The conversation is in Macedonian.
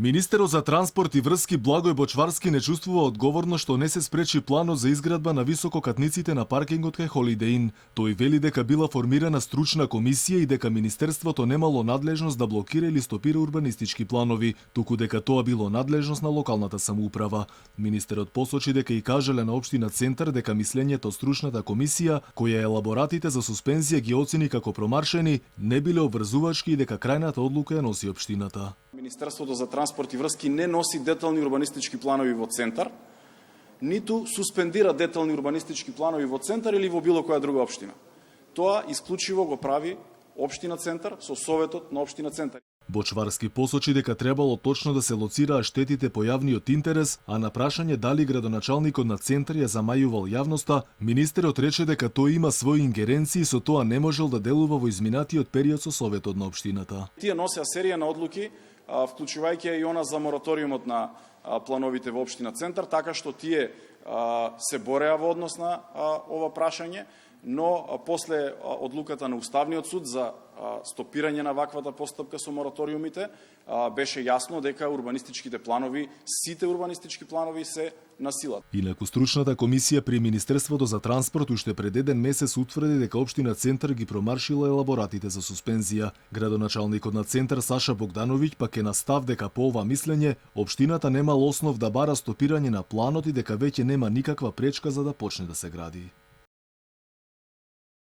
Министерот за транспорт и врски Благој Бочварски не чувствува одговорно што не се спречи планот за изградба на висококатниците на паркингот кај Holiday Inn. Тој вели дека била формирана стручна комисија и дека Министерството немало надлежност да блокира или стопира урбанистички планови, туку дека тоа било надлежност на локалната самоуправа. Министерот посочи дека и кажале на општина Центар дека мислењето стручната комисија, која елаборатите за суспензија ги оцени како промаршени, не биле обврзувачки и дека крајната одлука ја носи општината. Министерството за транспорт и врски не носи детални урбанистички планови во Центар, ниту суспендира детални урбанистички планови во Центар или во било која друга општина. Тоа исклучиво го прави општина Центар со советот на општина Центар. Бочварски посочи дека требало точно да се лоцираа штетите по јавниот интерес, а на прашање дали градоначалникот на Центар ја замајувал јавноста, министерот рече дека тој има своји ингеренции и со тоа не можел да делува во изминатиот период со советот на општината. Тие носеа серија на одлуки, вклучувајќи и она за мораториумот на плановите во општина Центар, така што тие се бореа во однос на ова прашање, но после одлуката на Уставниот суд за стопирање на ваквата постапка со мораториумите, беше јасно дека урбанистичките планови, сите урбанистички планови се на сила. Инаку стручната комисија при Министерството за транспорт уште пред еден месец утврди дека општина Центар ги промаршила елаборатите за суспензија. Градоначалникот на Центар Саша Богдановиќ пак е на став дека по ова мислење општината немала основ да бара стопирање на планот и дека веќе нема никаква пречка за да почне да се гради.